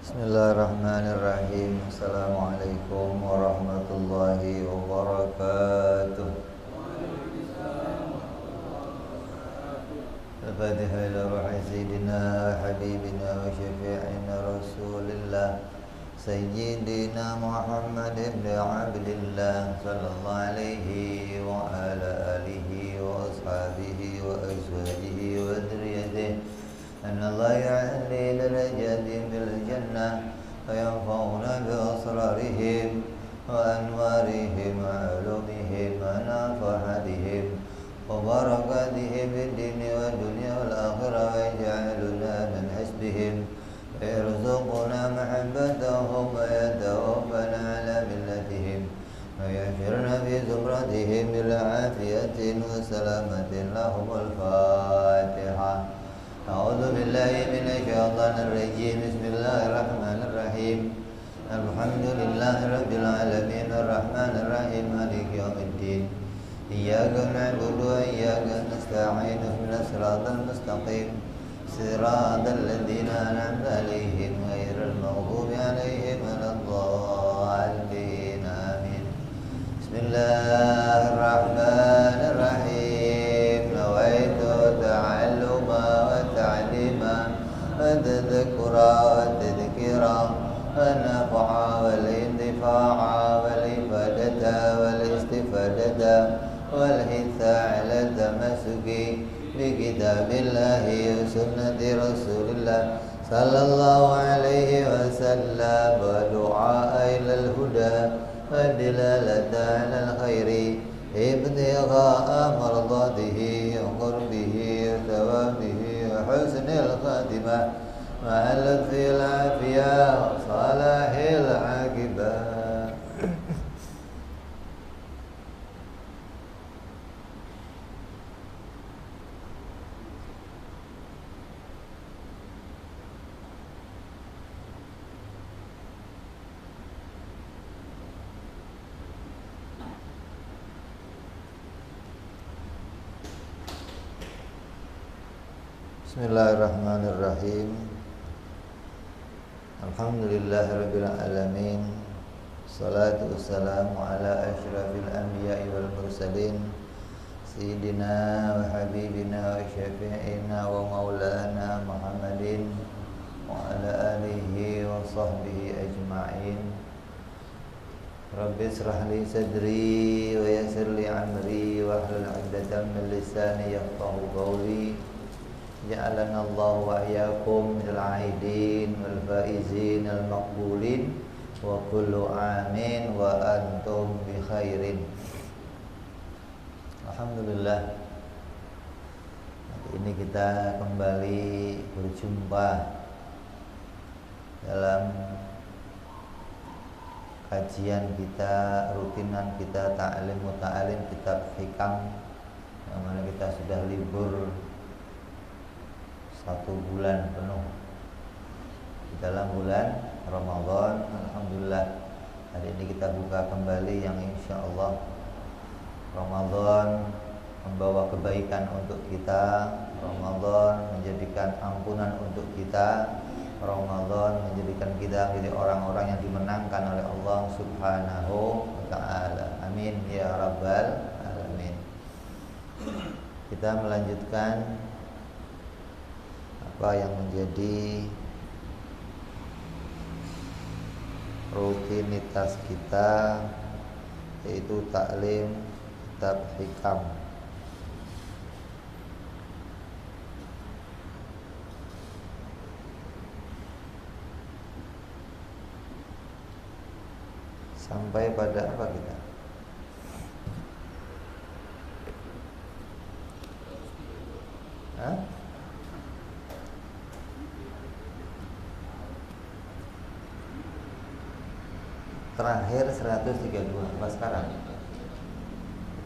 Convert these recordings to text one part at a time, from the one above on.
Bismillahirrahmanirrahim. Assalamualaikum warahmatullahi wabarakatuh. Al-Fatihah ila ruhi sayyidina habibina wa syafi'ina rasulillah Sayyidina Muhammad ibn Abdillah sallallahu alaihi wa ala alihi wa ashabihi wa azwajihi wa dhurriyyatihi أن الله يعلي درجاتهم في الجنة وينفعنا بأسرارهم وأنوارهم وعلومهم ونفحاتهم وبركاتهم في الدين والدنيا والآخرة ويجعلنا من حسبهم ويرزقنا محبتهم ويتوفنا على ملتهم ويحشرنا في زمرتهم بالعافية وسلامة لهم الفاتحة أعوذ بالله من الشيطان الرجيم بسم الله الرحمن الرحيم الحمد لله رب العالمين الرحمن الرحيم مالك يوم الدين إياك نعبد وإياك نستعين اهدنا الصراط المستقيم صراط الذين أنعمت عليهم غير المغضوب عليهم ولا الضالين آمين بسم الله الرحمن الرحيم نويت تعلم وتعليما وتذكرا وتذكيرا والنفع والانتفاع والإفادة والاستفادة والحث على التمسك بكتاب الله وسنة رسول الله صلى الله عليه وسلم ودعاء إلى الهدى والدلالة على الخير ابتغاء مرضاته وقربه وثوابه وحسن الخاتمة مع اللطف العافية وصلاح العاقبة. Bismillahirrahmanirrahim. Alhamdulillahirabbil alamin. Salatu wassalamu ala asyrafil anbiya'i wal mursalin sayyidina wa habibina wa syafi'ina wa maulana Muhammadin wa ala alihi wa sahbihi ajma'in. Rabbi israh li sadri wa yassir li amri wa hlul 'uqdatam min lisani yafqahu qawli. Ja'alana Allah wa iyyakum minal aidin wal faizin al maqbulin wa kullu amin wa antum bi khairin. Alhamdulillah. Hari ini kita kembali berjumpa dalam kajian kita, rutinan kita, ta'lim muta'alim kitab hikam, yang mana kita sudah libur 1 bulan penuh di dalam bulan Ramadan. Alhamdulillah, hari ini kita buka kembali yang insya Allah Ramadan membawa kebaikan untuk kita. Ramadan menjadikan ampunan untuk kita. Ramadan menjadikan kita menjadi orang-orang yang dimenangkan oleh Allah Subhanahu wa ta'ala. Amin ya rabbal alamin. Kita melanjutkan apa yang menjadi rutinitas kita, yaitu taklim kitab hikam. Sampai pada apa kita? Hah? Terakhir 132, apa sekarang?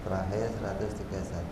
Terakhir 131.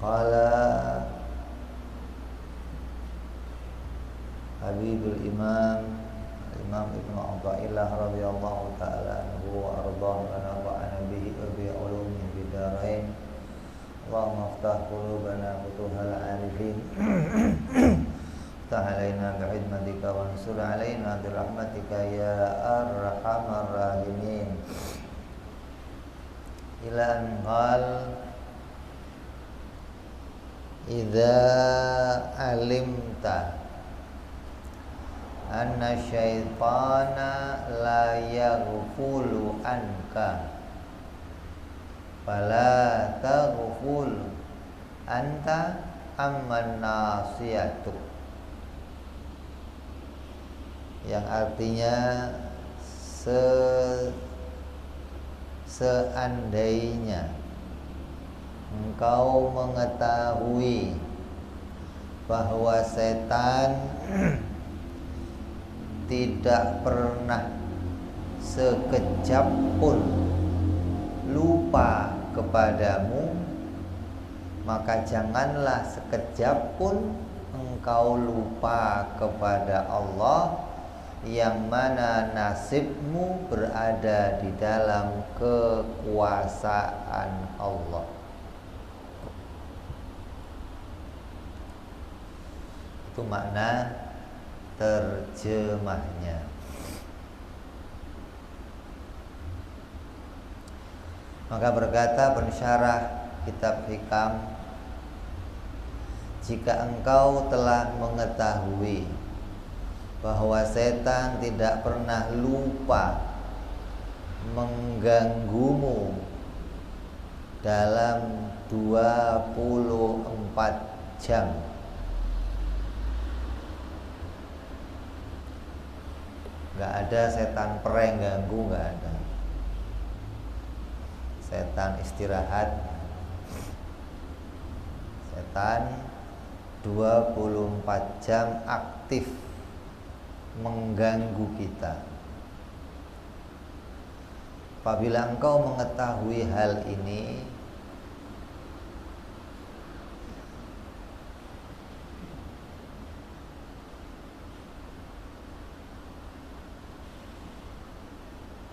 Qala Habibul Imam Ibnu Athaillah radhiyallahu ta'ala anhu wa ardhahu wa nafa'ana bihi wa bi ulumihi fid dharain. Allahumma iftah qulubana futuhal arifin. Iftah alaina bi'idmatika wa ansur alaina birahmatika ya arhamar rahimin. Ila an qal idza alimta anna syaitana la yaghfulu anka fala taghful anta amman nasiyatu, yang artinya seandainya engkau mengetahui bahwa setan tidak pernah sekejap pun lupa kepadamu, maka janganlah sekejap pun engkau lupa kepada Allah, yang mana nasibmu berada di dalam kekuasaan Allah. Itu makna terjemahnya. Maka berkata pensyarah kitab Hikam, jika engkau telah mengetahui bahwa setan tidak pernah lupa mengganggumu dalam 24 jam, nggak ada setan prank ganggu, nggak ada. Setan istirahat. Setan 24 jam aktif mengganggu kita. Apabila engkau mengetahui hal ini,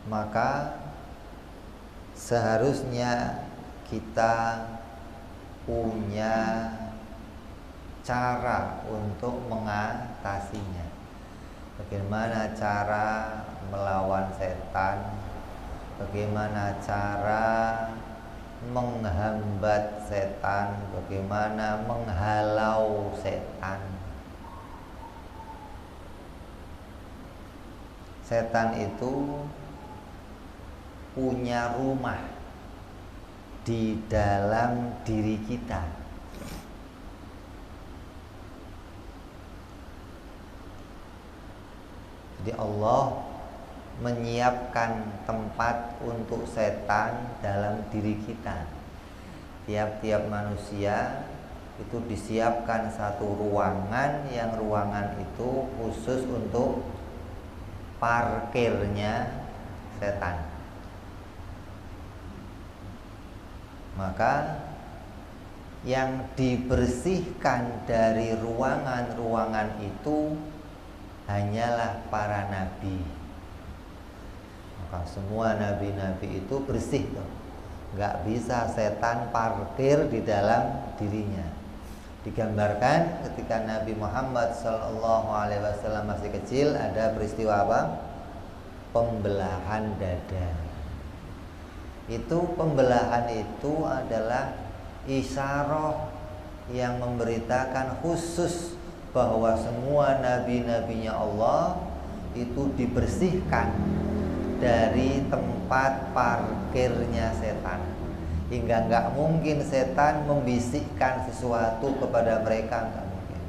maka seharusnya kita punya cara untuk mengatasinya. Bagaimana cara melawan setan? Bagaimana cara menghambat setan? Bagaimana menghalau setan? Setan itu punya rumah di dalam diri kita. Jadi Allah menyiapkan tempat untuk setan dalam diri kita. Tiap-tiap manusia itu disiapkan satu ruangan, yang ruangan itu khusus untuk parkirnya setan. Maka yang dibersihkan dari ruangan-ruangan itu hanyalah para nabi. Maka semua nabi-nabi itu bersih tuh. Nggak bisa setan parkir di dalam dirinya. Digambarkan ketika Nabi Muhammad SAW masih kecil, ada peristiwa apa? Pembelahan dada. Itu pembelahan itu adalah isyarah yang memberitakan khusus bahwa semua nabi-nabinya Allah itu dibersihkan dari tempat parkirnya setan, hingga nggak mungkin setan membisikkan sesuatu kepada mereka, nggak mungkin.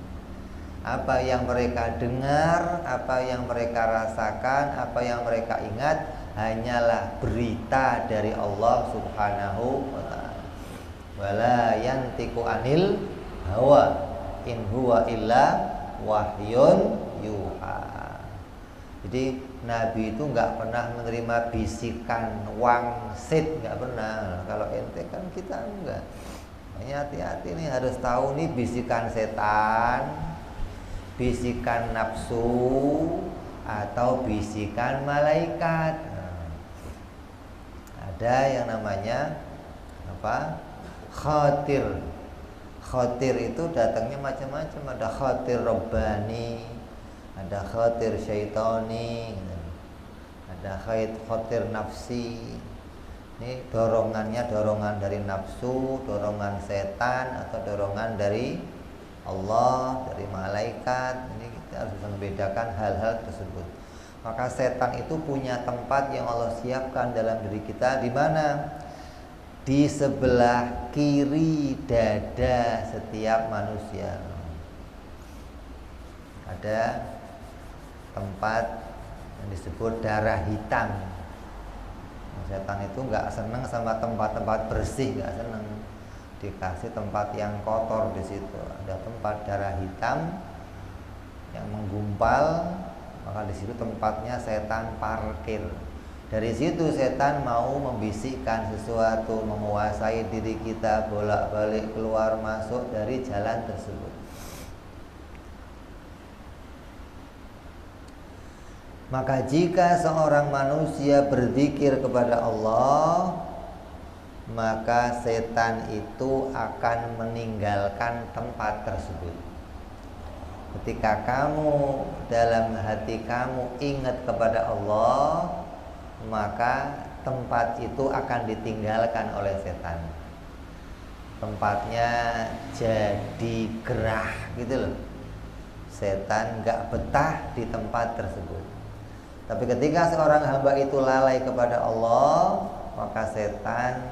Apa yang mereka dengar, apa yang mereka rasakan, apa yang mereka ingat hanyalah berita dari Allah Subhanahu wa ta'ala. Wala yantiqu anil hawa in huwa illa wahyun yuha. Jadi Nabi itu nggak pernah menerima bisikan wangsit, nggak pernah. Kalau ente kan kita enggak. Makanya hati-hati nih, harus tahu nih bisikan setan, bisikan nafsu, atau bisikan malaikat. Ada yang namanya apa? Khatir. Khatir itu datangnya macam-macam. Ada khatir rabbani, ada khatir syaitani, ada khatir nafsi. Ini dorongannya dorongan dari nafsu, dorongan setan, atau dorongan dari Allah, dari malaikat. Ini kita harus membedakan hal-hal tersebut. Maka setan itu punya tempat yang Allah siapkan dalam diri kita, di mana? Di sebelah kiri dada setiap manusia. Ada tempat yang disebut darah hitam. Setan itu nggak seneng sama tempat-tempat bersih, nggak seneng. Dikasih tempat yang kotor di situ. Ada tempat darah hitam yang menggumpal, maka di situ tempatnya setan parkir. Dari situ setan mau membisikkan sesuatu, menguasai diri kita, bolak-balik keluar masuk dari jalan tersebut. Maka jika seorang manusia berzikir kepada Allah, maka setan itu akan meninggalkan tempat tersebut. Ketika kamu dalam hati kamu ingat kepada Allah, maka tempat itu akan ditinggalkan oleh setan. Tempatnya jadi gerah gitu loh. Setan gak betah di tempat tersebut. Tapi ketika seorang hamba itu lalai kepada Allah, maka setan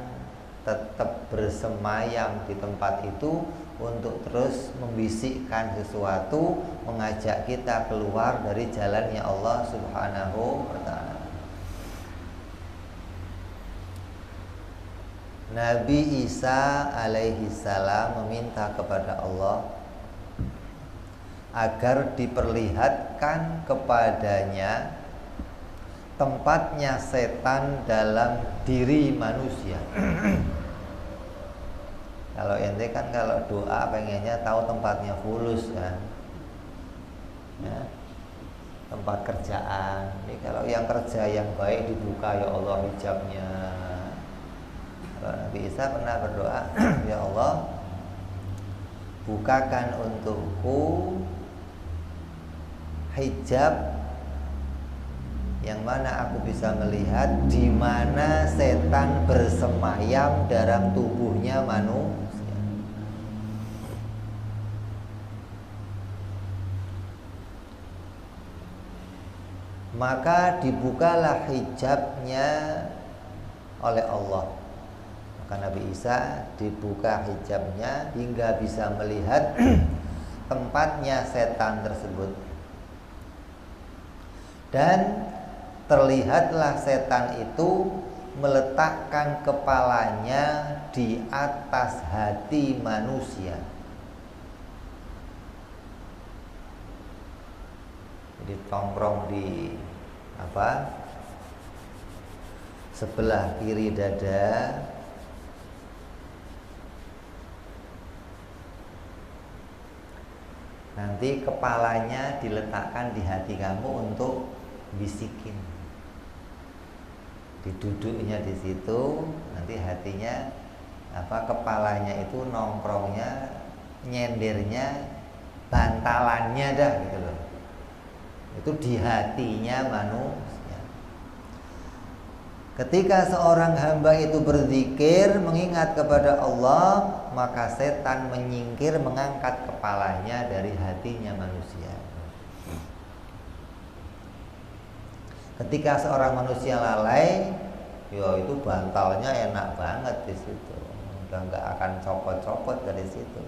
tetap bersemayam di tempat itu untuk terus membisikkan sesuatu, mengajak kita keluar dari jalannya Allah Subhanahu wa ta'ala. Nabi Isa alaihi salam meminta kepada Allah agar diperlihatkan kepadanya tempatnya setan dalam diri manusia. Kalau ente kan kalau doa pengennya tahu tempatnya fulus kan, ya, tempat kerjaan. Ini kalau yang kerja yang baik dibuka ya Allah hijabnya. Kalau Nabi Isa pernah berdoa, ya Allah, bukakan untukku hijab yang mana aku bisa melihat di mana setan bersemayam dalam tubuhnya manusia. Maka dibukalah hijabnya oleh Allah. Maka Nabi Isa dibuka hijabnya hingga bisa melihat tempatnya setan tersebut. Dan terlihatlah setan itu meletakkan kepalanya di atas hati manusia. Jadi tongkrong di sebelah kiri dada. Nanti kepalanya diletakkan di hati kamu untuk bisikin. Diduduknya di situ, nanti hatinya kepalanya itu nongkrongnya, nyendernya, bantalannya dah gitu loh. Itu di hatinya manusia. Ketika seorang hamba itu berzikir, mengingat kepada Allah, maka setan menyingkir, mengangkat kepalanya dari hatinya manusia. Ketika seorang manusia lalai, ya itu bantalnya enak banget di situ. Udah nggak akan copot-copot dari situ.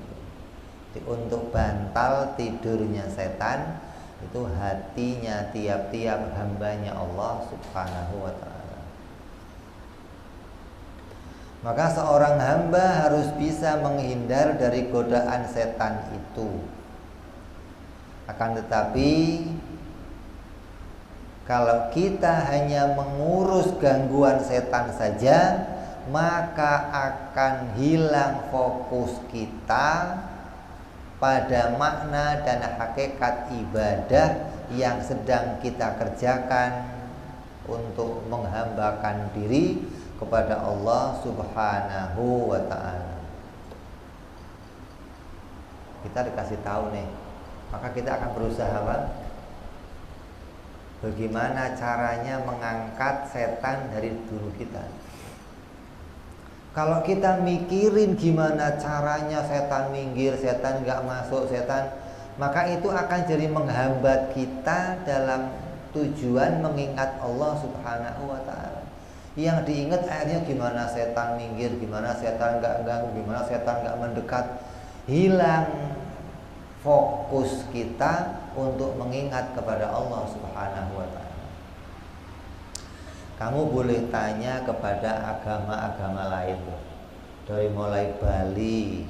Jadi untuk bantal tidurnya setan itu hatinya tiap-tiap hambanya Allah Subhanahu wa ta'ala. Maka seorang hamba harus bisa menghindar dari godaan setan itu. Akan tetapi kalau kita hanya mengurus gangguan setan saja, maka akan hilang fokus kita pada makna dan hakikat ibadah yang sedang kita kerjakan untuk menghambakan diri kepada Allah Subhanahu wa ta'ala. Kita dikasih tahu nih, maka kita akan berusaha apa? Bagaimana caranya mengangkat setan dari diri kita. Kalau kita mikirin gimana caranya setan minggir, setan gak masuk, maka itu akan jadi menghambat kita dalam tujuan mengingat Allah Subhanahu wa ta'ala. Yang diingat akhirnya gimana setan minggir, gimana setan gak ganggu, gimana setan gak mendekat. Hilang fokus kita untuk mengingat kepada Allah Subhanahu wa ta'ala. Kamu boleh tanya kepada agama-agama lain, dari mulai Bali,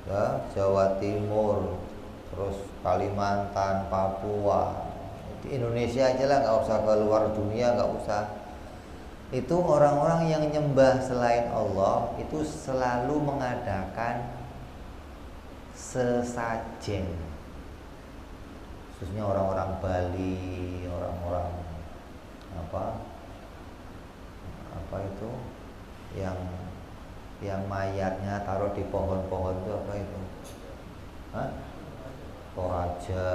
ya, Jawa Timur, terus Kalimantan, Papua, di Indonesia aja lah, nggak usah ke luar dunia, nggak usah. Itu orang-orang yang nyembah selain Allah itu selalu mengadakan sesajen, khususnya orang-orang Bali, orang-orang apa itu yang mayatnya taruh di pohon-pohon itu apa itu? Toraja.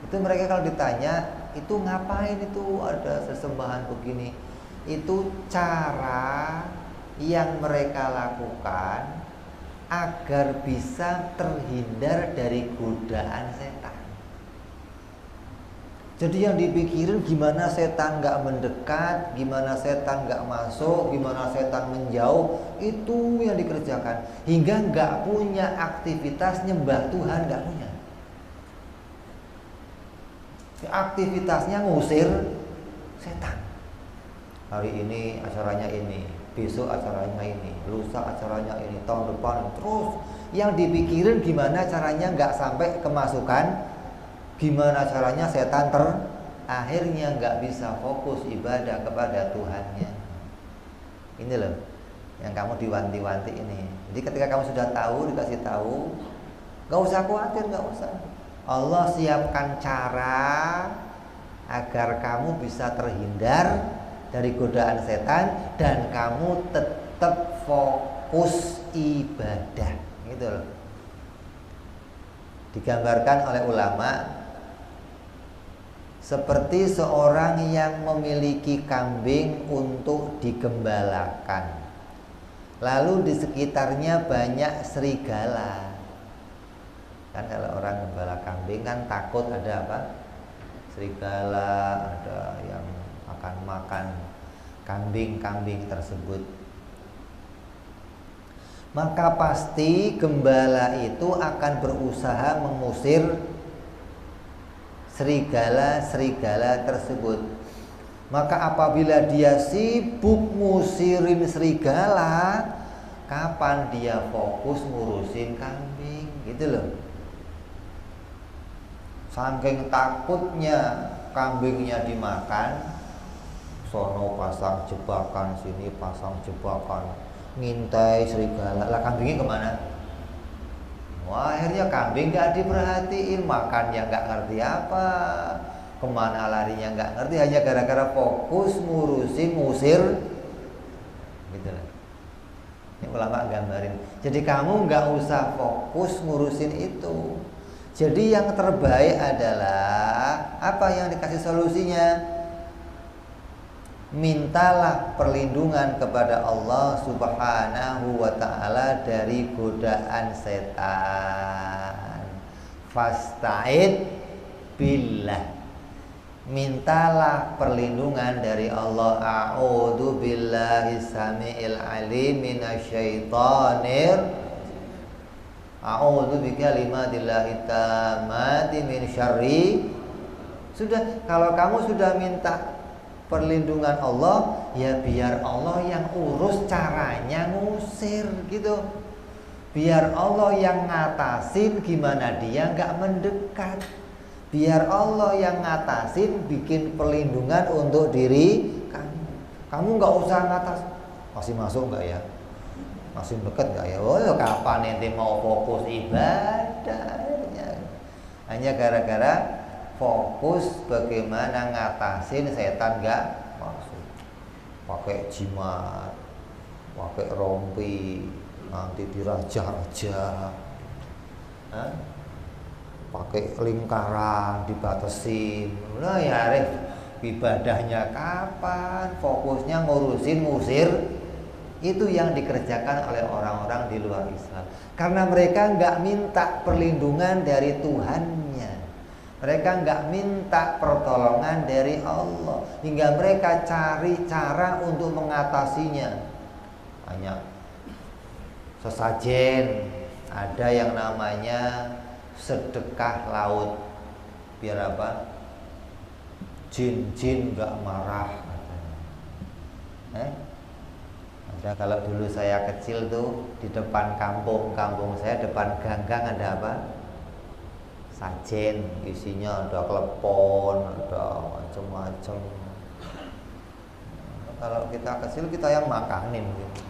Itu mereka kalau ditanya itu ngapain itu ada sesembahan begini, itu cara yang mereka lakukan agar bisa terhindar dari godaan setan. Jadi yang dipikirin gimana setan gak mendekat, gimana setan gak masuk, gimana setan menjauh, itu yang dikerjakan. Hingga gak punya aktivitas nyembah Tuhan, gak punya. Aktivitasnya ngusir setan. Hari ini acaranya ini, besok acaranya ini, lusa acaranya ini, tahun depan terus. Yang dipikirin gimana caranya gak sampai kemasukan, gimana caranya setan akhirnya nggak bisa fokus ibadah kepada Tuhannya. Ini loh yang kamu diwanti-wanti ini. Jadi ketika kamu sudah tahu, dikasih tahu, nggak usah khawatir, nggak usah. Allah siapkan cara agar kamu bisa terhindar dari godaan setan dan kamu tetap fokus ibadah. Gitu loh. Digambarkan oleh ulama seperti seorang yang memiliki kambing untuk digembalakan. Lalu di sekitarnya banyak serigala. Kan kalau orang gembala kambing kan takut ada apa? Serigala, ada yang akan makan kambing-kambing tersebut. Maka pasti gembala itu akan berusaha mengusir serigala-serigala tersebut. Maka apabila dia sibuk ngusirin serigala, kapan dia fokus ngurusin kambing? Gitu loh. Saking takutnya kambingnya dimakan, sono pasang jebakan, sini pasang jebakan, ngintai serigala. Lah kambingnya kemana? Wah, akhirnya kambing gak diperhatiin, makannya gak ngerti apa, kemana larinya gak ngerti, hanya gara-gara fokus ngurusin ngusir. Gitu lah. Ini ulama gambarin. Jadi kamu gak usah fokus ngurusin itu. Jadi yang terbaik adalah apa yang dikasih solusinya? Mintalah perlindungan kepada Allah Subhanahu wa ta'ala dari godaan setan. Fasta'id billah. Mintalah perlindungan dari Allah. A'udzu billahi samiil alim minasyaitonir. A'udzu bikalimatillahi tammati min syarri. Sudah, kalau kamu sudah minta perlindungan Allah, ya biar Allah yang urus caranya ngusir gitu. Biar Allah yang ngatasin gimana dia nggak mendekat. Biar Allah yang ngatasin bikin perlindungan untuk diri kamu. Kamu nggak usah ngatas. Masih masuk nggak ya? Masih dekat nggak ya? Oh, kapan ente mau fokus ibadah? Hanya gara-gara fokus bagaimana ngatasin setan nggak masuk. Pakai jimat, pakai rompi, nanti dirajah-rajah, pakai lingkaran dibatasin. Nah ya Arif, ibadahnya kapan? Fokusnya ngurusin ngusir. Itu yang dikerjakan oleh orang-orang di luar Islam. Karena mereka nggak minta perlindungan dari Tuhannya, mereka nggak minta pertolongan dari Allah, hingga mereka cari cara untuk mengatasinya. Hanya sesajen, ada yang namanya sedekah laut, biar apa? Jin-jin nggak marah. Ada, kalau dulu saya kecil tuh di depan kampung saya, depan ganggang ada apa? Sajen, isinya ada klepon, ada macam-macam. Kalau kita kecil kita yang makanin gitu.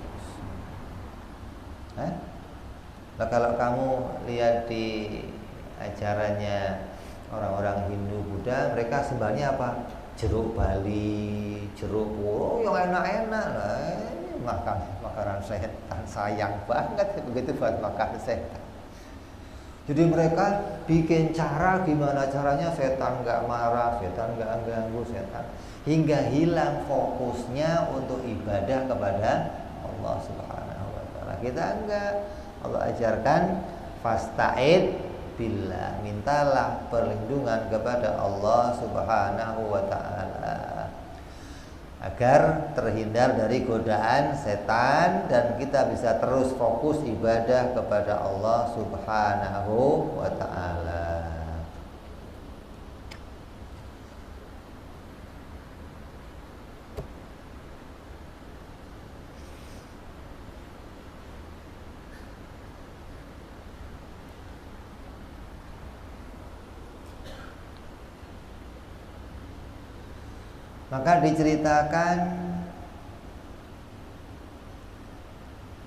Nah, kalau kamu lihat di acaranya orang-orang Hindu Buddha, mereka sembahnya apa? Jeruk bali, jeruk puro, yang enak-enak lah. Makanan setan, sayang banget begitu buat makan setan. Jadi mereka bikin cara gimana caranya setan nggak marah, setan nggak ganggu setan, hingga hilang fokusnya untuk ibadah kepada Allah Subhanahu wa Ta'ala. Kita enggak. Allah ajarkan fasta'id billah, mintalah perlindungan kepada Allah Subhanahu wa Ta'ala agar terhindar dari godaan setan dan kita bisa terus fokus ibadah kepada Allah Subhanahu wa Ta'ala. Maka diceritakan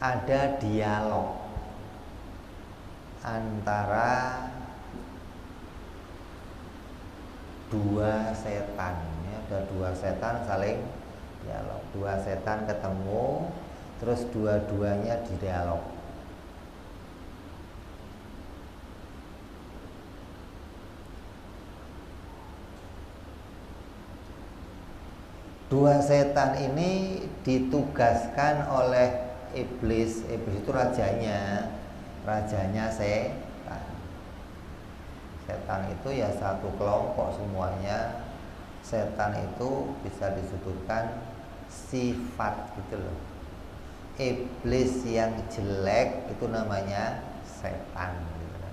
ada dialog antara dua setan, ya, ada dua setan saling dialog. Dua setan ketemu, terus dua-duanya didialog. Dua setan ini ditugaskan oleh iblis. Iblis itu rajanya setan. Setan itu ya satu kelompok semuanya. Setan itu bisa disebutkan sifat gitu loh. Iblis yang jelek itu namanya setan gitu.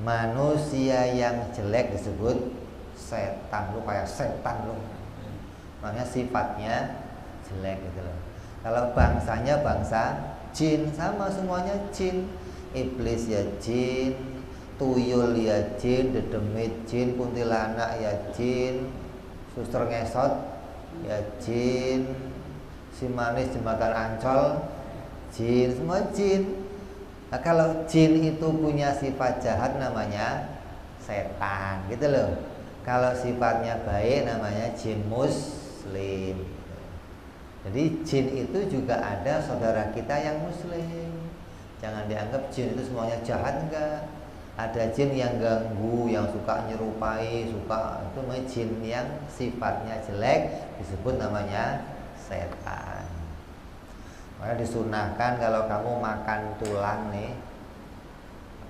Manusia yang jelek disebut setan. Lu kayak setan lu. Makanya sifatnya jelek gitu loh. Kalau bangsanya bangsa jin, sama semuanya jin. Iblis ya jin, tuyul ya jin, dedemit jin, kuntilanak ya jin, suster ngesot ya jin, si manis jembatan Ancol jin, semua jin. Nah, kalau jin itu punya sifat jahat namanya setan gitu loh. Kalau sifatnya baik namanya jin muslim. Jadi jin itu juga ada saudara kita yang muslim. Jangan dianggap jin itu semuanya jahat, enggak. Ada jin yang ganggu, yang suka nyerupai, itu namanya jin yang sifatnya jelek, disebut namanya setan. Maka disunahkan kalau kamu makan tulang nih,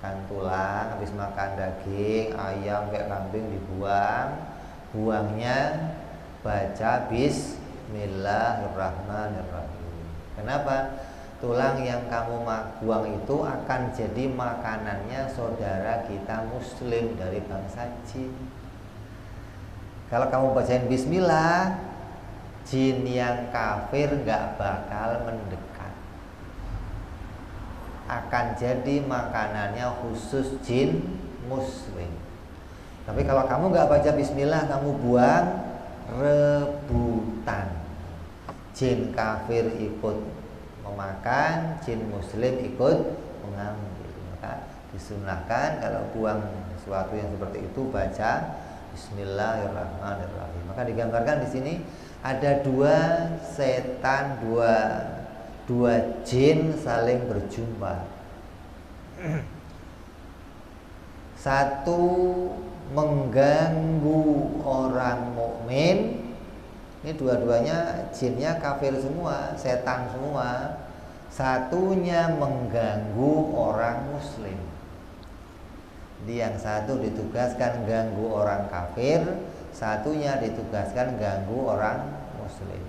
makan tulang, habis makan daging, ayam kayak kambing dibuang, buangnya baca Bismillahirrahmanirrahim. Kenapa? Tulang yang kamu buang itu akan jadi makanannya saudara kita muslim dari bangsa jin. Kalau kamu bacain Bismillah, jin yang kafir gak bakal mendekat. Akan jadi makanannya khusus jin muslim. Tapi kalau kamu gak baca Bismillah, kamu buang, rebutan. jin kafir ikut memakan, jin muslim ikut mengambil. Maka disunahkan kalau buang sesuatu yang seperti itu baca Bismillahirrahmanirrahim. Maka digambarkan di sini ada dua setan, dua jin saling berjumpa. Satu mengganggu orang mukmin. Ini dua-duanya jinnya kafir semua, setan semua. Satunya mengganggu orang muslim. Jadi yang satu ditugaskan ganggu orang kafir, satunya ditugaskan ganggu orang muslim.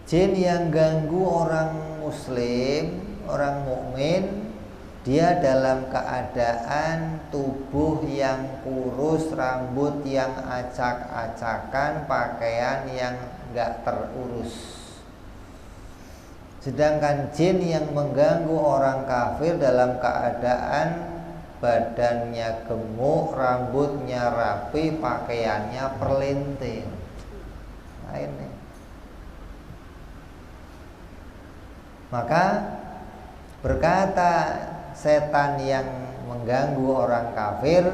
Jin yang ganggu orang muslim, orang mukmin, dia dalam keadaan tubuh yang kurus, rambut yang acak-acakan, pakaian yang enggak terurus. Sedangkan jin yang mengganggu orang kafir dalam keadaan badannya gemuk, rambutnya rapi, pakaiannya perlinting. Nah, ini. Maka berkata setan yang mengganggu orang kafir,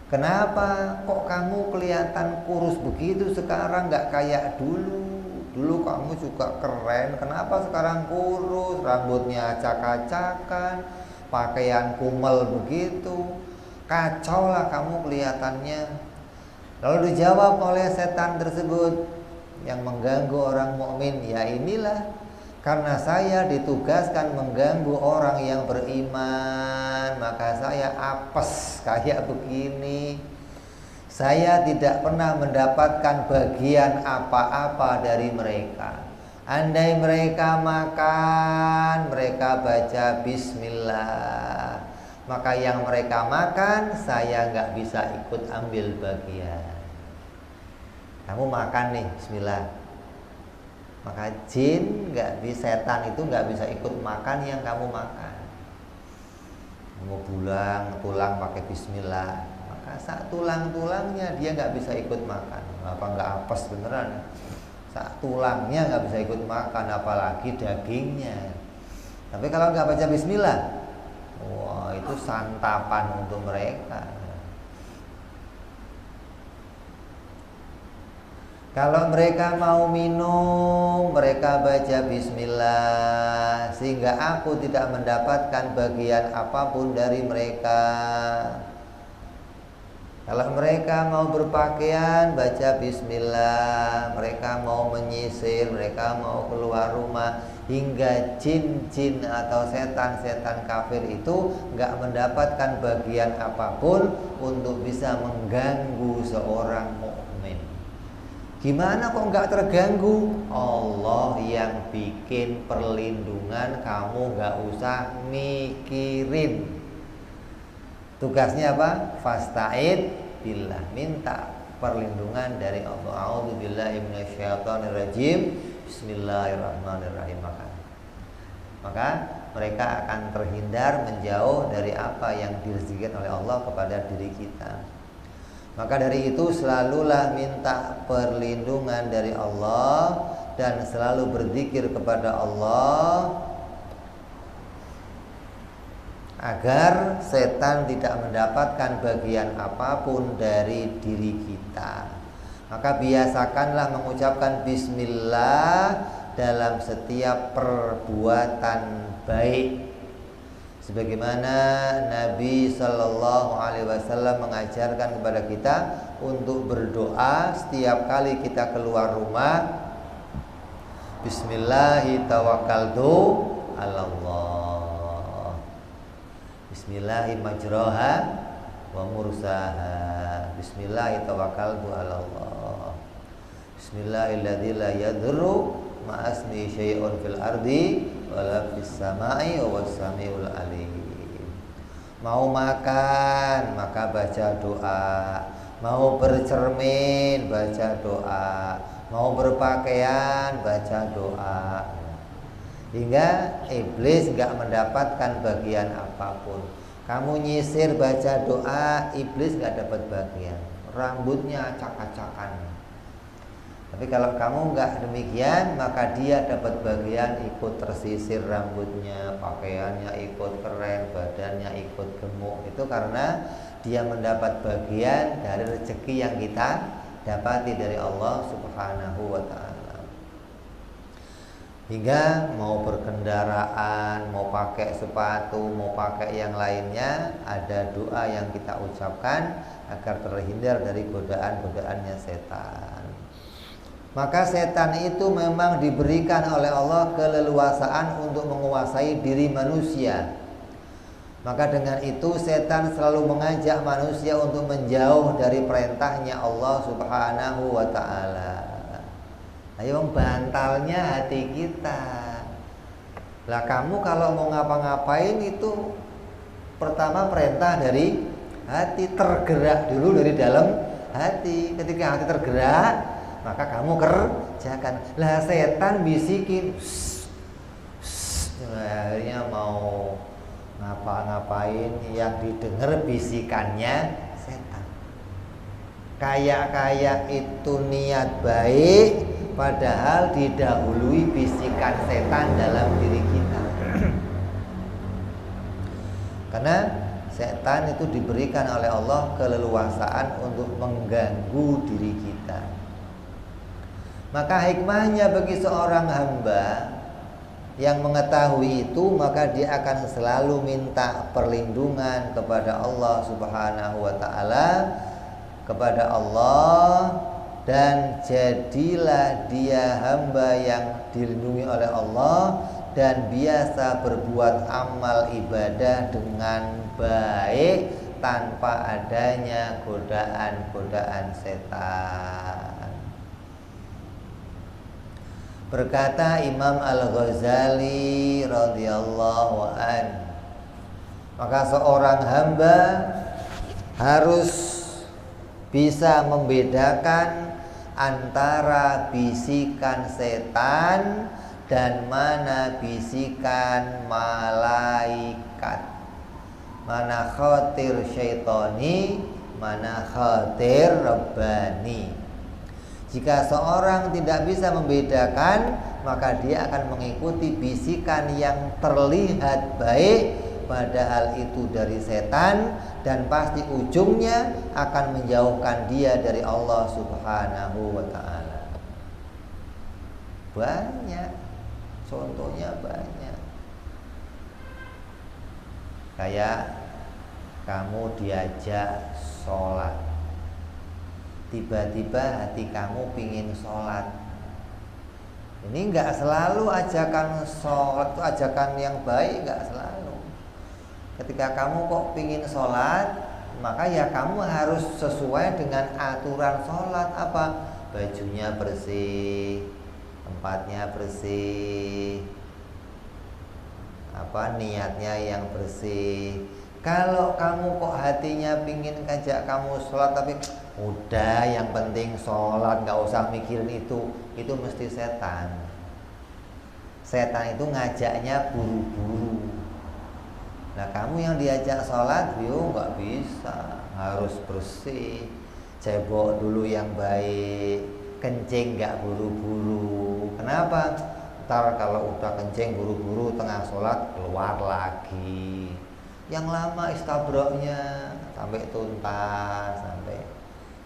kenapa kok kamu kelihatan kurus begitu sekarang, gak kayak dulu? Dulu kamu juga keren, kenapa sekarang kurus? Rambutnya acak-acakan, pakaian kumel begitu, kacau lah kamu kelihatannya. Lalu dijawab oleh setan tersebut yang mengganggu orang mukmin, ya inilah, karena saya ditugaskan mengganggu orang yang beriman, maka saya apes kayak begini. Saya tidak pernah mendapatkan bagian apa-apa dari mereka. Andai mereka makan, mereka baca bismillah, maka yang mereka makan saya nggak bisa ikut ambil bagian. Kamu makan nih, bismillah. Maka jin nggak bisa, setan itu nggak bisa ikut makan yang kamu makan. Mau tulang pakai bismillah, maka saat tulangnya dia nggak bisa ikut makan. Apa nggak apes beneran? Saat tulangnya nggak bisa ikut makan, apalagi dagingnya. Tapi kalau nggak baca bismillah, wah itu santapan untuk mereka. Kalau mereka mau minum, mereka baca bismillah, sehingga aku tidak mendapatkan bagian apapun dari mereka. Kalau mereka mau berpakaian, baca bismillah. Mereka mau menyisir, mereka mau keluar rumah, hingga jin-jin atau setan-setan kafir itu nggak mendapatkan bagian apapun untuk bisa mengganggu seorang mukmin. Gimana kok nggak terganggu? Allah yang bikin perlindungan, kamu nggak usah mikirin. Tugasnya apa? Fasta'id billah, minta perlindungan dari Allah. A'udzubillahi minasyaitonirrajim. Bismillahirrahmanirrahim. Maka mereka akan terhindar, menjauh dari apa yang direzekikan oleh Allah kepada diri kita. Maka dari itu selalulah minta perlindungan dari Allah dan selalu berzikir kepada Allah agar setan tidak mendapatkan bagian apapun dari diri kita. Maka biasakanlah mengucapkan bismillah dalam setiap perbuatan baik, sebagaimana Nabi Shallallahu Alaihi Wasallam mengajarkan kepada kita untuk berdoa setiap kali kita keluar rumah. Bismillahirrahmanirrahim. Allah. Bismillahirrahmanirrahim wa mursaha. Bismillahirrahmanirrahim. Bismillahirrahmanirrahim. La yadurru ma'asmi syai'un fil ardi wala fis samai wa samiul alim. Mau makan maka baca doa, mau bercermin baca doa, mau berpakaian baca doa. hingga iblis nggak mendapatkan bagian apapun. Kamu nyisir baca doa, iblis nggak dapat bagian, rambutnya acak-acakan. Tapi kalau kamu nggak demikian, maka dia dapat bagian, ikut tersisir rambutnya, pakaiannya ikut keren, badannya ikut gemuk. Itu karena dia mendapat bagian dari rezeki yang kita dapati dari Allah Subhanahu wa ta'ala. Hingga mau berkendaraan, mau pakai sepatu, mau pakai yang lainnya, ada doa yang kita ucapkan agar terhindar dari godaan-godaannya setan. Maka setan itu memang diberikan oleh Allah keleluasaan untuk menguasai diri manusia. Maka dengan itu setan selalu mengajak manusia untuk menjauh dari perintahnya Allah Subhanahu wa ta'ala. Ayo bantalnya hati kita. Lah kamu kalau mau ngapa-ngapain itu pertama perintah dari hati, tergerak dulu dari dalam hati. Ketika hati tergerak, maka kamu kerjakan. Lah setan bisikin, akhirnya mau ngapa-ngapain yang didengar bisikannya setan. Kayak itu niat baik, padahal didahului bisikan setan dalam diri kita. Karena setan itu diberikan oleh Allah keleluasaan untuk mengganggu diri kita. Maka hikmahnya bagi seorang hamba yang mengetahui itu, maka dia akan selalu minta perlindungan kepada Allah Subhanahu wa ta'ala, kepada Allah, dan jadilah dia hamba yang dilindungi oleh Allah dan biasa berbuat amal ibadah dengan baik tanpa adanya godaan-godaan setan. Berkata Imam Al-Ghazali radhiyallahu an, maka seorang hamba harus bisa membedakan antara bisikan setan dan mana bisikan malaikat, mana khatir syaitani, mana khatir rabbani. Jika seorang tidak bisa membedakan, maka dia akan mengikuti bisikan yang terlihat baik padahal itu dari setan, dan pasti ujungnya akan menjauhkan dia dari Allah Subhanahu wa ta'ala. Banyak, contohnya banyak. Kayak kamu diajak sholat, tiba-tiba hati kamu pingin sholat. Ini enggak selalu ajakan sholat itu ajakan yang baik, enggak selalu. Ketika kamu kok pingin sholat, maka ya kamu harus sesuai dengan aturan sholat. Apa? Bajunya bersih, tempatnya bersih, niatnya yang bersih. Kalau kamu kok hatinya pingin ngajak kamu sholat, tapi udah yang penting sholat, gak usah mikirin itu mesti setan. Setan itu ngajaknya buru-buru. Nah kamu yang diajak sholat, yuk nggak bisa, harus bersih, cebok dulu yang baik, kencing nggak buru-buru. Kenapa? Ntar kalau udah kencing buru-buru tengah sholat keluar lagi. Yang lama istabroknya sampai tuntas, sampai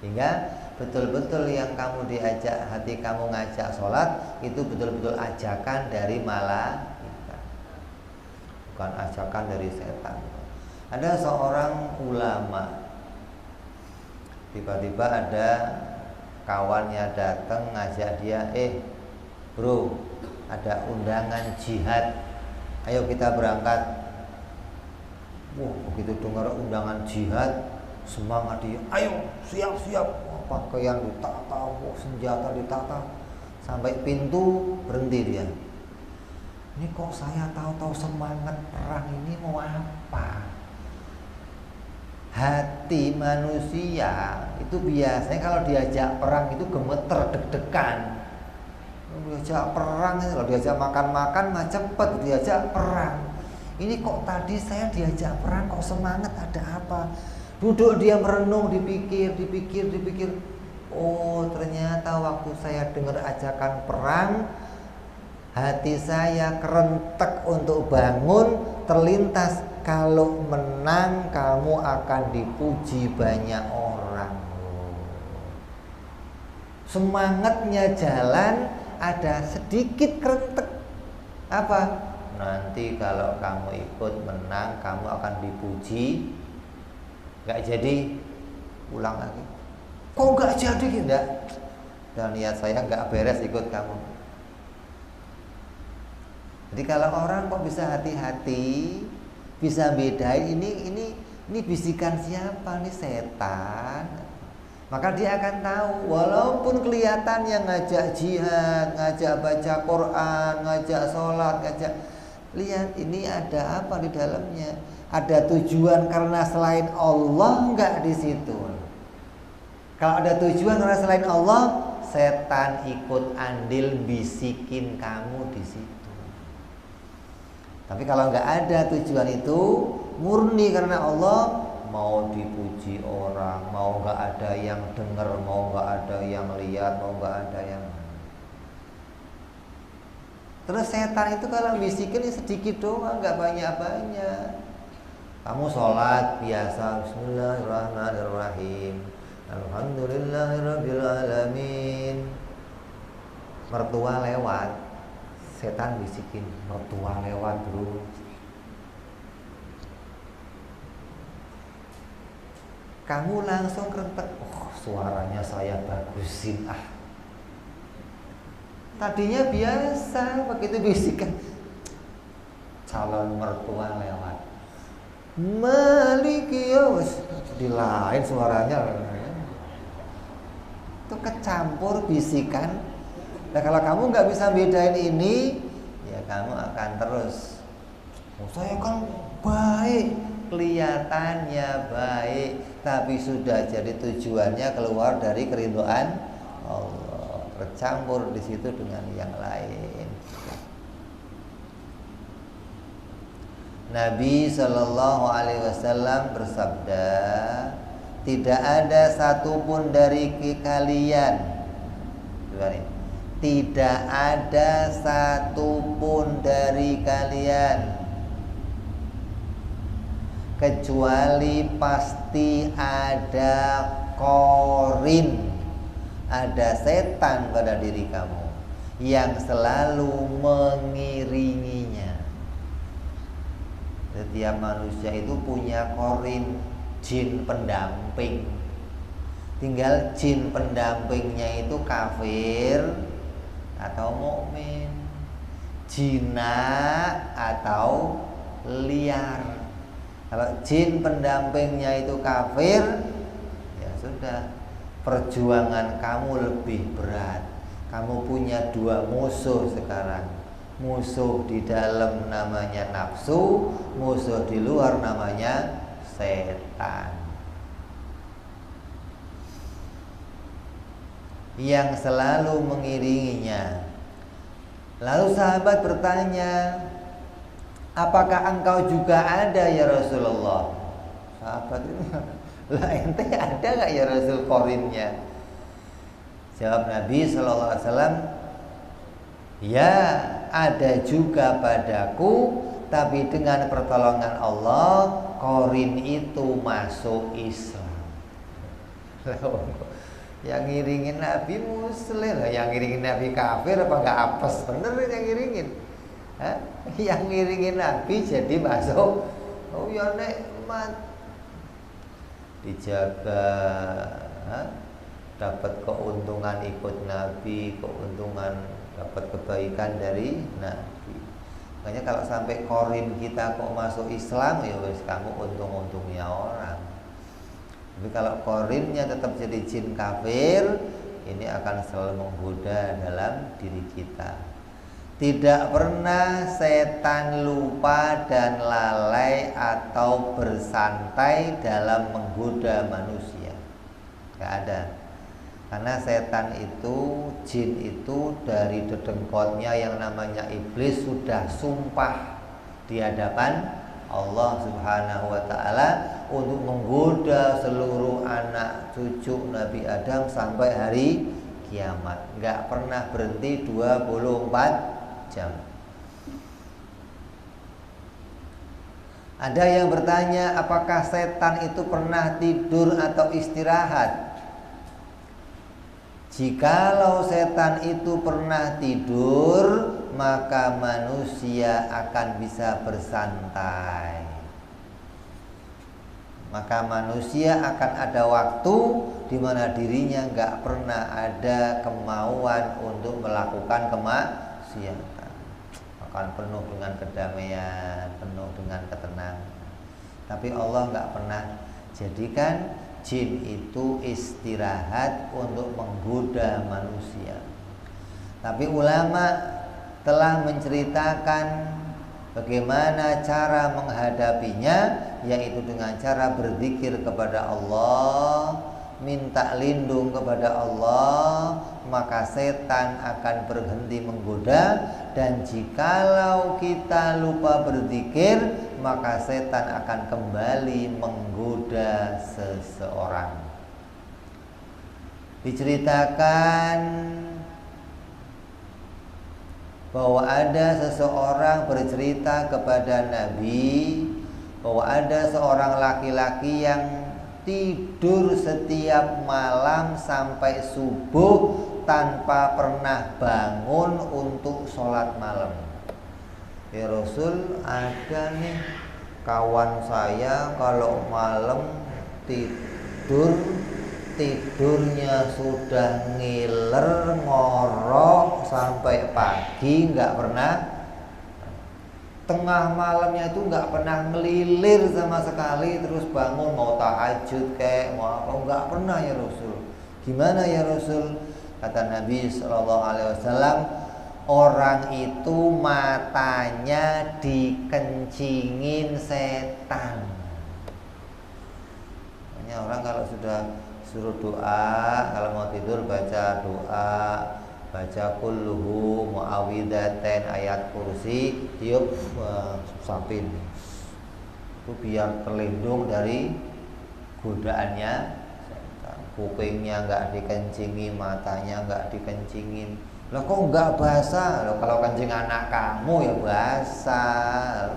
hingga betul-betul yang kamu diajak, hati kamu ngajak sholat itu betul-betul ajakan dari malaikat, bukan ajakan dari setan. Ada seorang ulama, tiba-tiba ada kawannya datang ngajak dia, bro, ada undangan jihad, ayo kita berangkat. Wah, begitu dengar undangan jihad, semangat dia, ayo siap-siap. Pakaian ditata, senjata ditata, sampai pintu berhenti dia. Ini kok saya tahu-tahu semangat perang ini mau apa? Hati manusia itu biasanya kalau diajak perang itu gemeter, deg-degan. diajak perang, kalau diajak makan-makan mah cepet, diajak perang. Ini kok tadi saya diajak perang kok semangat, ada apa? Duduk dia merenung, dipikir. Oh, ternyata waktu saya dengar ajakan perang, hati saya kerentek untuk bangun, terlintas kalau menang kamu akan dipuji banyak orang. Semangatnya jalan, ada sedikit kerentek. Apa? Nanti kalau kamu ikut menang, kamu akan dipuji. Gak jadi, ulang lagi. Kok gak jadi? Enggak. Dan niat saya gak beres ikut kamu. Jadi kalau orang kok bisa hati-hati, bisa bedain ini bisikan siapa, ini setan. Maka dia akan tahu, walaupun kelihatan yang ngajak jihad, ngajak baca Quran, ngajak sholat, lihat ini ada apa di dalamnya. Ada tujuan karena selain Allah enggak di situ. Kalau ada tujuan karena selain Allah, setan ikut andil bisikin kamu di situ. Tapi kalau enggak ada tujuan itu, murni karena Allah, mau dipuji orang, mau nggak ada yang dengar, mau nggak ada yang lihat, mau nggak ada yang. Terus setan itu kalau bisikin sedikit doang, nggak banyak-banyak. Kamu sholat biasa, Bismillahirrahmanirrahim, Alhamdulillahirabbil alamin. Mertua lewat, setan bisikin, mertua lewat bro. Kamu langsung kerentek, oh suaranya saya bagusin ah. Tadinya biasa, begitu bisikan calon mertua lewat, Maliki ya, di lain suaranya. Itu kecampur bisikan. Nah kalau kamu nggak bisa bedain ini, ya kamu akan terus. Oh, saya kan baik, kelihatannya baik, tapi sudah jadi tujuannya keluar dari keridhaan Allah, tercampur di situ dengan yang lain. Nabi Shallallahu Alaihi Wasallam bersabda, tidak ada satupun dari kalian, tidak ada satupun dari kalian kecuali pasti ada korin, ada setan pada diri kamu yang selalu mengiringinya. Setiap manusia itu punya korin, jin pendamping. Tinggal jin pendampingnya itu kafir atau mukmin, jinak atau liar. Kalau jin pendampingnya itu kafir, ya sudah, perjuangan kamu lebih berat. Kamu punya dua musuh sekarang. Musuh di dalam namanya nafsu, musuh di luar namanya setan. Yang selalu mengiringinya. Lalu sahabat bertanya, apakah engkau juga ada ya Rasulullah? Sahabat itu, lah ente ada gak ya Rasul korinnya? Jawab Nabi SAW, ya ada juga padaku, tapi dengan pertolongan Allah korin itu masuk Islam. Yang ngiringin Nabi Muslim, yang ngiringin Nabi kafir apa gak apes? Bener yang ngiringin. Hah? Yang ngiringin Nabi jadi masuk. Oh ya nikmat, dijaga, dapat keuntungan ikut Nabi, keuntungan dapat kebaikan dari Nabi. Makanya kalau sampai korin kita kok masuk Islam, ya wes kamu untung-untungnya orang. Tapi kalau korinnya tetap jadi jin kafir, ini akan selalu menggoda dalam diri kita. Tidak pernah setan lupa dan lalai atau bersantai dalam menggoda manusia. Gak ada. Karena setan itu, jin itu dari dedengkotnya yang namanya iblis sudah sumpah di hadapan Allah Subhanahu wa ta'ala untuk menggoda seluruh anak cucu Nabi Adam sampai hari kiamat. Gak pernah berhenti 24 jam. Ada yang bertanya, apakah setan itu pernah tidur atau istirahat? Jikalau setan itu pernah tidur, maka manusia akan bisa bersantai. Maka manusia akan ada waktu di mana dirinya nggak pernah ada kemauan untuk melakukan kemaksiatan. Akan penuh dengan kedamaian, penuh dengan ketenangan. Tapi Allah nggak pernah jadikan jin itu istirahat untuk menggoda manusia. Tapi ulama telah menceritakan bagaimana cara menghadapinya, yaitu dengan cara berzikir kepada Allah, minta lindung kepada Allah, maka setan akan berhenti menggoda. Dan jikalau kita lupa berzikir, maka setan akan kembali menggoda seseorang. Diceritakan bahwa ada seseorang bercerita kepada Nabi bahwa ada seorang laki-laki yang tidur setiap malam sampai subuh tanpa pernah bangun untuk sholat malam. Ya Rasul, ada nih kawan saya kalau malam tidurnya sudah ngiler ngorok sampai pagi, nggak pernah tengah malamnya itu nggak pernah ngelilir sama sekali, terus bangun mau tahajud kayak mau apa, nggak pernah ya Rasul. Gimana ya Rasul? Kata Nabi SAW, orang itu matanya dikencingin setan. Makanya orang kalau sudah suruh doa, kalau mau tidur baca doa, baca kulluhu muawwidzatain ayat kursi, tiup sapin. Itu biar terlindung dari godaannya setan. Kupingnya nggak dikencingi, matanya nggak dikencingin. Lah kok nggak basah? Loh, kalau kencing anak kamu ya basah.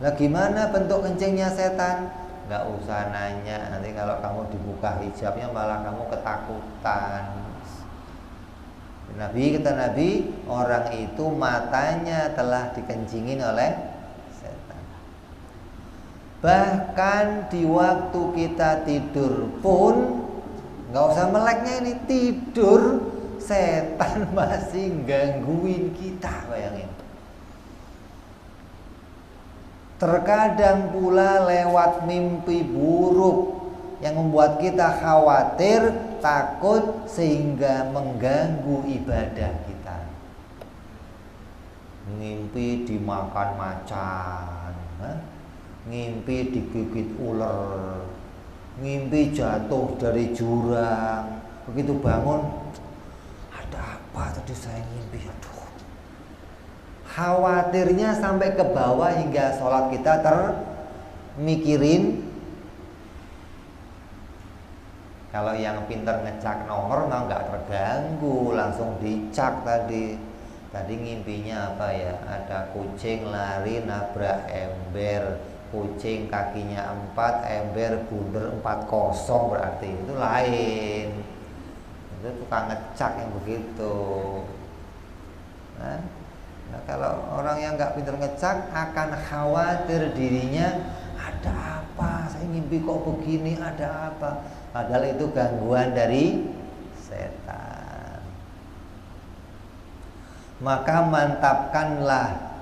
Lah gimana bentuk kencingnya setan? Nggak usah nanya, nanti kalau kamu dibuka hijabnya malah kamu ketakutan. Kata Nabi, orang itu matanya telah dikencingin oleh setan. Bahkan di waktu kita tidur pun, nggak usah meleknya, ini tidur setan masih gangguin kita, bayangin. Terkadang pula lewat mimpi buruk yang membuat kita khawatir, takut, sehingga mengganggu ibadah kita. Ngimpi dimakan macan, ngimpi digigit ular, ngimpi jatuh dari jurang. Begitu bangun, ada apa tadi saya ngimpi? Aduh, khawatirnya sampai ke bawah hingga sholat kita termikirin. Kalau yang pintar ngecak nomor mah nggak terganggu, langsung dicak tadi. Tadi ngimpinya apa ya? Ada kucing lari nabrak ember, kucing kakinya 4, ember bundar 4-0, berarti itu lain. Itu tukang ngecak yang begitu. Nah, kalau orang yang nggak pintar ngecak akan khawatir dirinya, ada apa? Saya ngimpi kok begini, ada apa? Padahal itu gangguan dari setan. Maka mantapkanlah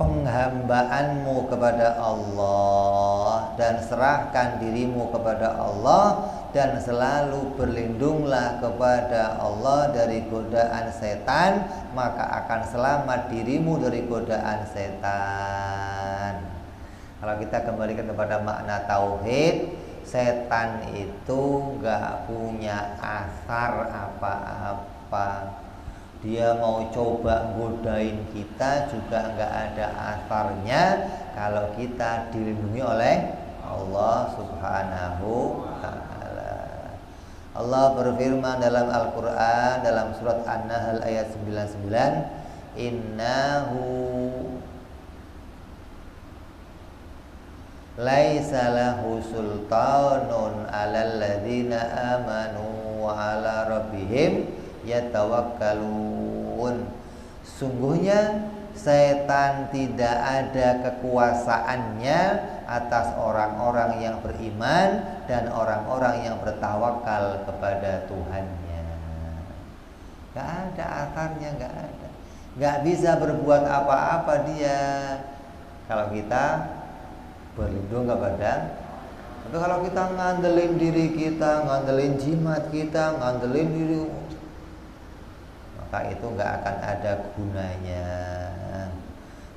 penghambaanmu kepada Allah dan serahkan dirimu kepada Allah, dan selalu berlindunglah kepada Allah dari godaan setan, maka akan selamat dirimu dari godaan setan. Kalau kita kembalikan kepada makna tauhid, setan itu gak punya asar apa-apa. Dia mau coba godain kita juga gak ada asarnya kalau kita dilindungi oleh Allah Subhanahu wa ta'ala. Allah berfirman dalam Al-Quran dalam surat An-Nahl ayat 99, innahu laisa lahu sultanun 'alal ladzina amanu wa 'ala rabbihim yatawakkalun. Sungguhnya setan tidak ada kekuasaannya atas orang-orang yang beriman dan orang-orang yang bertawakal kepada Tuhannya. Gak ada akarnya, gak ada. Gak bisa berbuat apa-apa dia kalau kita berlindung kepada. Tapi kalau kita ngandelin diri kita, ngandelin jimat kita, ngandelin diri, maka itu nggak akan ada gunanya.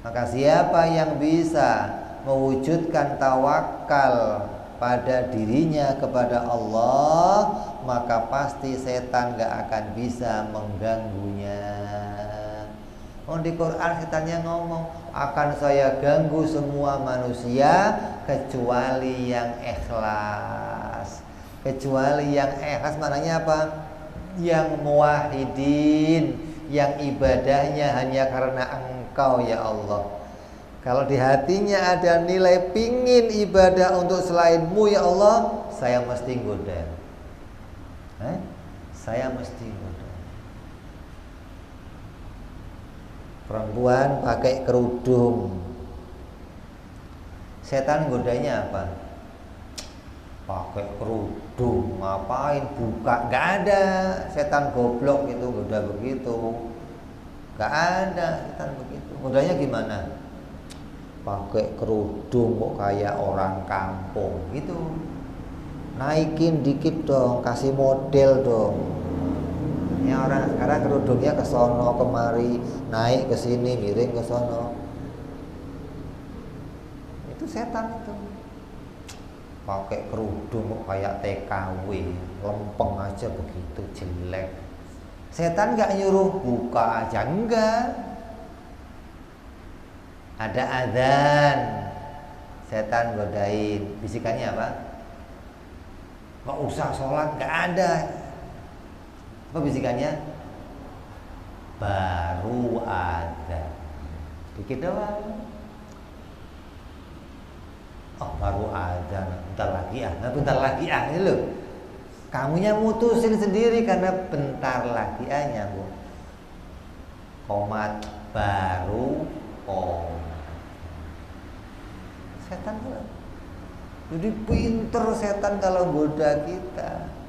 Maka siapa yang bisa mewujudkan tawakal pada dirinya kepada Allah, maka pasti setan nggak akan bisa mengganggunya. Di Quran setannya ngomong, akan saya ganggu semua manusia kecuali yang ikhlas. Kecuali yang ikhlas maknanya apa? Yang muwahhidin, yang ibadahnya hanya karena Engkau ya Allah. Kalau di hatinya ada nilai pingin ibadah untuk selainmu ya Allah, saya mesti goda. Saya mesti goda. Perempuan pakai kerudung, setan godanya apa? Pakai kerudung, ngapain buka? Gak ada setan goblok itu goda begitu. Gak ada setan begitu. Godanya gimana? Pakai kerudung kok kayak orang kampung gitu. Naikin dikit dong, kasih model dong. Ya orang sekarang kerudungnya ke sono kemari, naik ke sini, miring ke sono. Itu setan itu. Pakai kerudung kok kayak TKW, lempeng aja begitu, jelek. Setan nggak nyuruh buka aja, enggak. Ada adzan, setan godain. Bisikannya apa? Nggak usah sholat, nggak ada. Apa bisikannya? Baru ada. Dikit doang. Oh baru ada. Bentar lagi ini loh. Kamunya mutusin sendiri karena bentar lagi nyambung. Komat baru setan tuh. Jadi pinter setan kalau goda kita.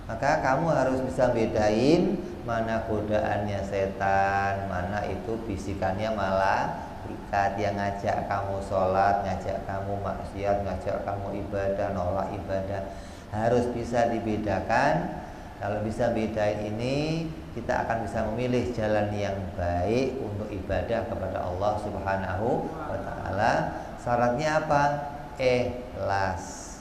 Maka kamu harus bisa bedain mana godaannya setan, mana itu bisikannya malah ikat yang ngajak kamu sholat, ngajak kamu maksiat, ngajak kamu ibadah, nolak ibadah. Harus bisa dibedakan. Kalau bisa bedain ini, kita akan bisa memilih jalan yang baik untuk ibadah kepada Allah Subhanahu wa ta'ala. Syaratnya apa? Ikhlas.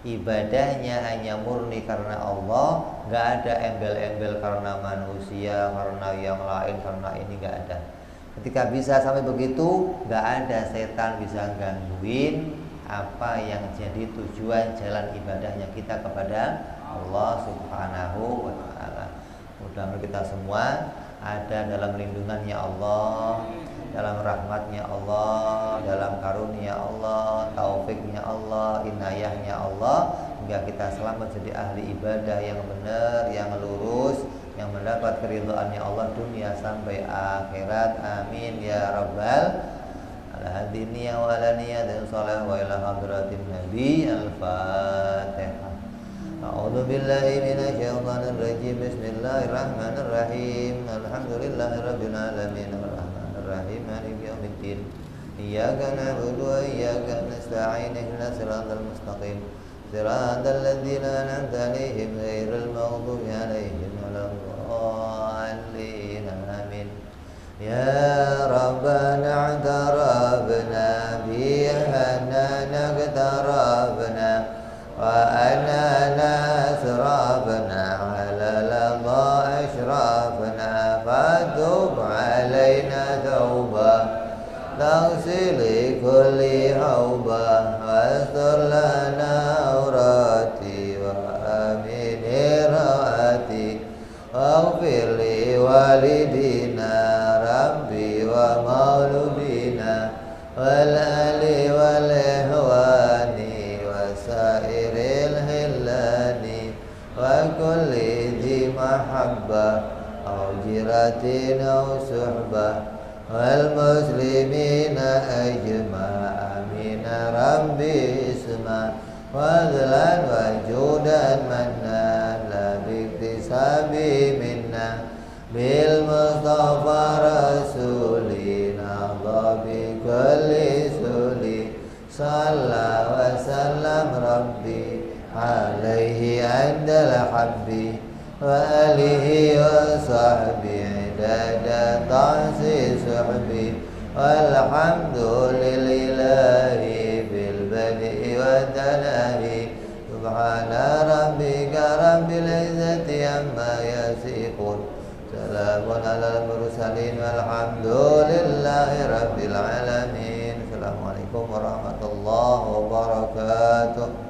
Ibadahnya hanya murni karena Allah, nggak ada embel-embel karena manusia, karena yang lain, karena ini nggak ada. Ketika bisa sampai begitu, nggak ada setan bisa gangguin apa yang jadi tujuan jalan ibadahnya kita kepada Allah Subhanahu wa ta'ala. Mudah-mudahan kita semua ada dalam lindungannya Allah, dalam rahmatnya Allah, dalam karunia Allah, taufiknya Allah, inayahnya Allah, hingga kita selamat jadi ahli ibadah yang benar, yang lurus, yang mendapat keridhaannya Allah dunia sampai akhirat. Amin ya rabbal alamin. Wa ala niyatin shalah wa ila hadratin nabi. Al-Fatihah. A'udzu billahi minasy syaithanir rajim. Bismillahirrahmanirrahim. Alhamdulillahirabbil alamin. Arrahmanirrahim. Maliki yaumiddin. Iyyaka na'budu wa iyyaka nasta'in. Ihdinas siratal mustaqim. Siratal ladzina an'amta 'alaihim ghairil maghdubi 'alaihim waladdallin. Amin. Ya Rabbana i'tarabna bi anna naqtarabna wa تب علينا توبة تغسل كل حوبة واستر لنا عوراتي وآمن رواتي واغفر لوالدينا ربي ومولودينا والآل والإخوان وسائر الهلان وكل ذي محبة أو جيرة أو صحبة والمسلمين أجمع آمين ربي اسمع وذلا وجودا منا لا باكتساب منا بالمصطفى رسولنا الله بكل سولي صلى وسلم ربي عليه عند الحب وآله وصحبه عدد تعصي صحبي والحمد لله بالبدء والتناهي سبحان ربك رب العزة عما يصفون سلام على المرسلين والحمد لله رب العالمين. Assalamualaikum warahmatullahi wabarakatuh.